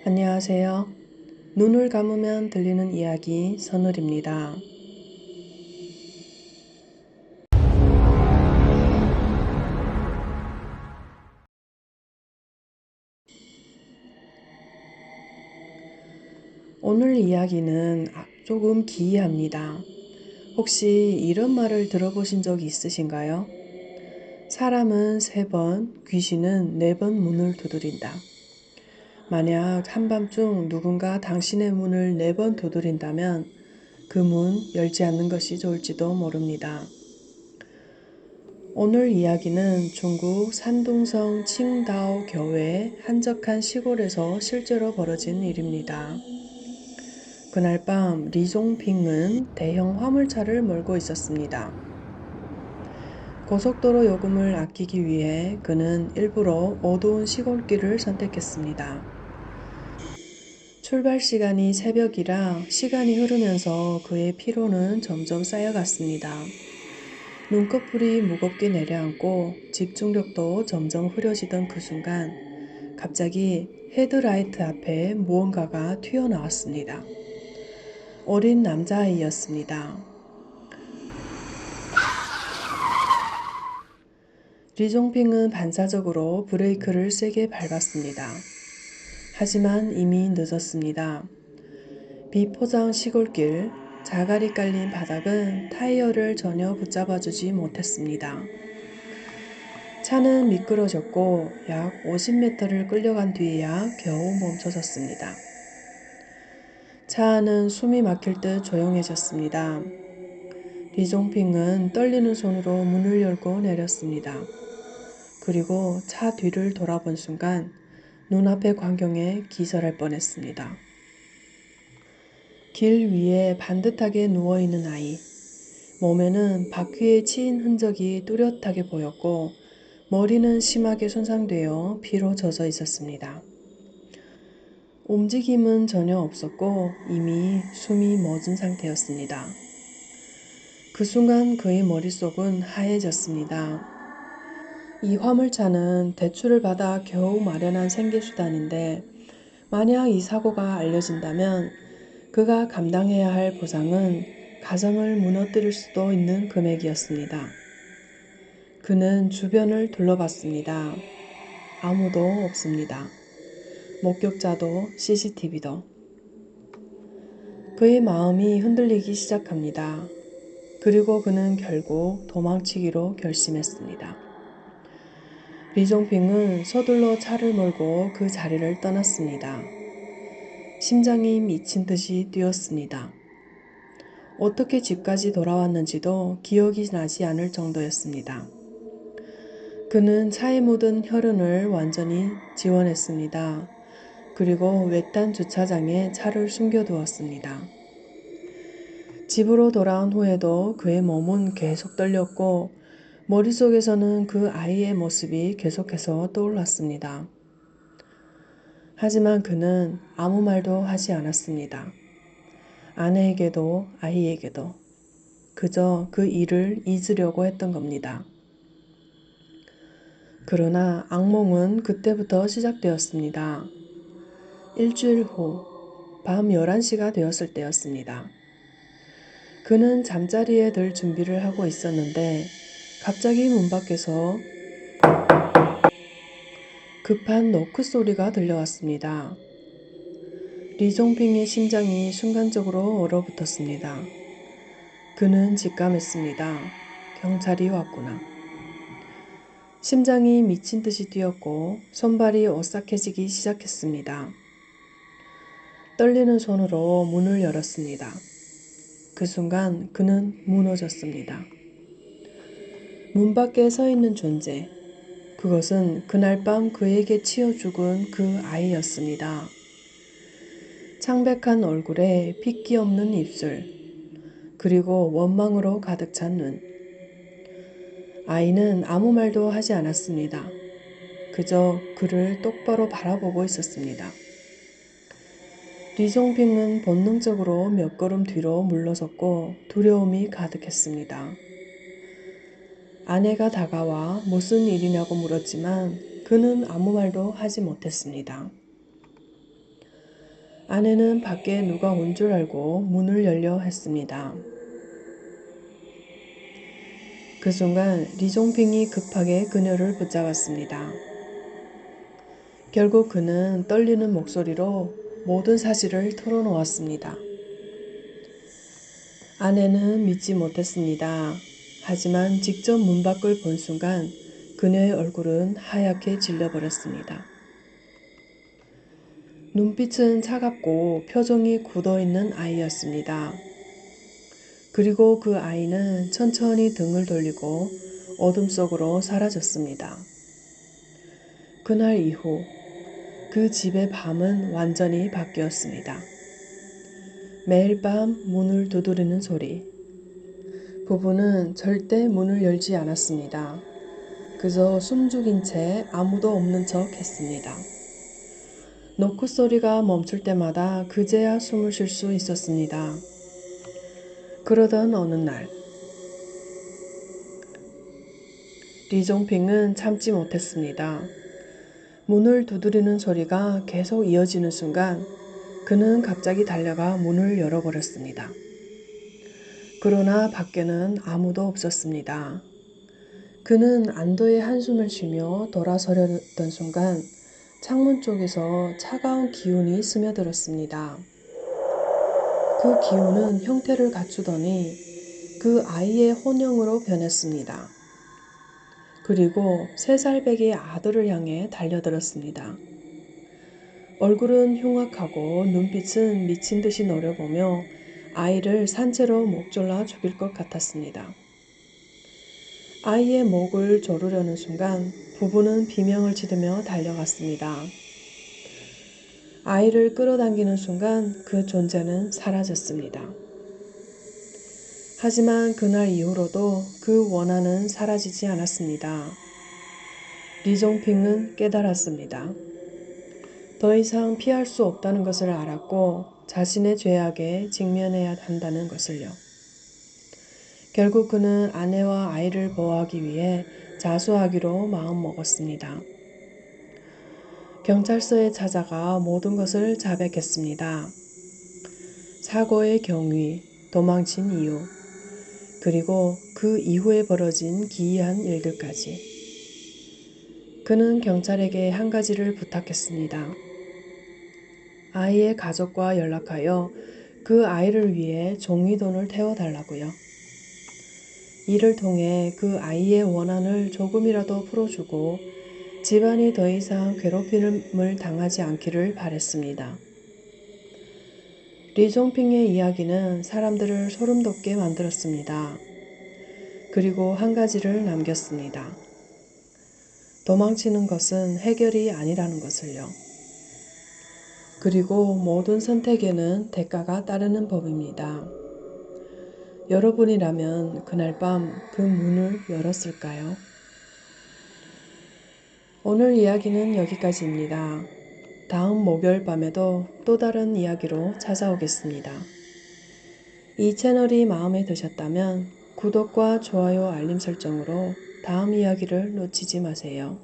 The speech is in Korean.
안녕하세요. 눈을 감으면 들리는 이야기 선울입니다. 오늘 이야기는 조금 기이합니다. 혹시 이런 말을 들어보신 적 있으신가요? 사람은 3번, 귀신은 4번 문을 두드린다. 만약 한밤중 누군가 당신의 문을 4번 두드린다면 그 문 열지 않는 것이 좋을지도 모릅니다. 오늘 이야기는 중국 산둥성 칭다오 교외 한적한 시골에서 실제로 벌어진 일입니다. 그날 밤 리종핑은 대형 화물차를 몰고 있었습니다. 고속도로 요금을 아끼기 위해 그는 일부러 어두운 시골길을 선택했습니다. 출발 시간이 새벽이라 시간이 흐르면서 그의 피로는 점점 쌓여갔습니다. 눈꺼풀이 무겁게 내려앉고 집중력도 점점 흐려지던 그 순간 갑자기 헤드라이트 앞에 무언가가 튀어나왔습니다. 어린 남자아이였습니다. 리종핑은 반사적으로 브레이크를 세게 밟았습니다. 하지만 이미 늦었습니다. 비포장 시골길, 자갈이 깔린 바닥은 타이어를 전혀 붙잡아주지 못했습니다. 차는 미끄러졌고 약 50m를 끌려간 뒤에야 겨우 멈춰섰습니다. 차 안은 숨이 막힐 듯 조용해졌습니다. 리종핑은 떨리는 손으로 문을 열고 내렸습니다. 그리고 차 뒤를 돌아본 순간 눈앞의 광경에 기절할 뻔했습니다. 길 위에 반듯하게 누워있는 아이. 몸에는 바퀴에 치인 흔적이 뚜렷하게 보였고 머리는 심하게 손상되어 피로 젖어 있었습니다. 움직임은 전혀 없었고 이미 숨이 멎은 상태였습니다. 그 순간 그의 머릿속은 하얘졌습니다. 이 화물차는 대출을 받아 겨우 마련한 생계수단인데 만약 이 사고가 알려진다면 그가 감당해야 할 보상은 가정을 무너뜨릴 수도 있는 금액이었습니다. 그는 주변을 둘러봤습니다. 아무도 없습니다. 목격자도 CCTV도. 그의 마음이 흔들리기 시작합니다. 그리고 그는 결국 도망치기로 결심했습니다. 리종핑은 서둘러 차를 몰고 그 자리를 떠났습니다. 심장이 미친 듯이 뛰었습니다. 어떻게 집까지 돌아왔는지도 기억이 나지 않을 정도였습니다. 그는 차에 묻은 혈흔을 완전히 지워냈습니다. 그리고 외딴 주차장에 차를 숨겨두었습니다. 집으로 돌아온 후에도 그의 몸은 계속 떨렸고 머릿속에서는 그 아이의 모습이 계속해서 떠올랐습니다. 하지만 그는 아무 말도 하지 않았습니다. 아내에게도 아이에게도 그저 그 일을 잊으려고 했던 겁니다. 그러나 악몽은 그때부터 시작되었습니다. 일주일 후 밤 11시가 되었을 때였습니다. 그는 잠자리에 들 준비를 하고 있었는데 갑자기 문 밖에서 급한 노크 소리가 들려왔습니다. 리종핑의 심장이 순간적으로 얼어붙었습니다. 그는 직감했습니다. 경찰이 왔구나. 심장이 미친 듯이 뛰었고 손발이 오싹해지기 시작했습니다. 떨리는 손으로 문을 열었습니다. 그 순간 그는 무너졌습니다. 문 밖에 서 있는 존재, 그것은 그날 밤 그에게 치여 죽은 그 아이였습니다. 창백한 얼굴에 핏기 없는 입술, 그리고 원망으로 가득 찬 눈. 아이는 아무 말도 하지 않았습니다. 그저 그를 똑바로 바라보고 있었습니다. 리종핑은 본능적으로 몇 걸음 뒤로 물러섰고 두려움이 가득했습니다. 아내가 다가와 무슨 일이냐고 물었지만 그는 아무 말도 하지 못했습니다. 아내는 밖에 누가 온 줄 알고 문을 열려 했습니다. 그 순간 리종핑이 급하게 그녀를 붙잡았습니다. 결국 그는 떨리는 목소리로 모든 사실을 털어놓았습니다. 아내는 믿지 못했습니다. 하지만 직접 문 밖을 본 순간 그녀의 얼굴은 하얗게 질려버렸습니다. 눈빛은 차갑고 표정이 굳어있는 아이였습니다. 그리고 그 아이는 천천히 등을 돌리고 어둠 속으로 사라졌습니다. 그날 이후 그 집의 밤은 완전히 바뀌었습니다. 매일 밤 문을 두드리는 소리. 부부는 절대 문을 열지 않았습니다. 그저 숨죽인 채 아무도 없는 척 했습니다. 노크 소리가 멈출 때마다 그제야 숨을 쉴 수 있었습니다. 그러던 어느 날 리종핑은 참지 못했습니다. 문을 두드리는 소리가 계속 이어지는 순간 그는 갑자기 달려가 문을 열어버렸습니다. 그러나 밖에는 아무도 없었습니다. 그는 안도의 한숨을 쉬며 돌아서려던 순간 창문 쪽에서 차가운 기운이 스며들었습니다. 그 기운은 형태를 갖추더니 그 아이의 혼형으로 변했습니다. 그리고 3살배기 아들을 향해 달려들었습니다. 얼굴은 흉악하고 눈빛은 미친 듯이 노려보며 아이를 산채로 목 졸라 죽일 것 같았습니다. 아이의 목을 조르려는 순간 부부는 비명을 지르며 달려갔습니다. 아이를 끌어당기는 순간 그 존재는 사라졌습니다. 하지만 그날 이후로도 그 원한은 사라지지 않았습니다. 리종핑은 깨달았습니다. 더 이상 피할 수 없다는 것을 알았고 자신의 죄악에 직면해야 한다는 것을요. 결국 그는 아내와 아이를 보호하기 위해 자수하기로 마음먹었습니다. 경찰서에 찾아가 모든 것을 자백했습니다. 사고의 경위, 도망친 이유, 그리고 그 이후에 벌어진 기이한 일들까지. 그는 경찰에게 한 가지를 부탁했습니다. 아이의 가족과 연락하여 그 아이를 위해 종이돈을 태워달라고요. 이를 통해 그 아이의 원한을 조금이라도 풀어주고 집안이 더 이상 괴롭힘을 당하지 않기를 바랬습니다. 리종핑의 이야기는 사람들을 소름돋게 만들었습니다. 그리고 한 가지를 남겼습니다. 도망치는 것은 해결이 아니라는 것을요. 그리고 모든 선택에는 대가가 따르는 법입니다. 여러분이라면 그날 밤 그 문을 열었을까요? 오늘 이야기는 여기까지입니다. 다음 목요일 밤에도 또 다른 이야기로 찾아오겠습니다. 이 채널이 마음에 드셨다면 구독과 좋아요 알림 설정으로 다음 이야기를 놓치지 마세요.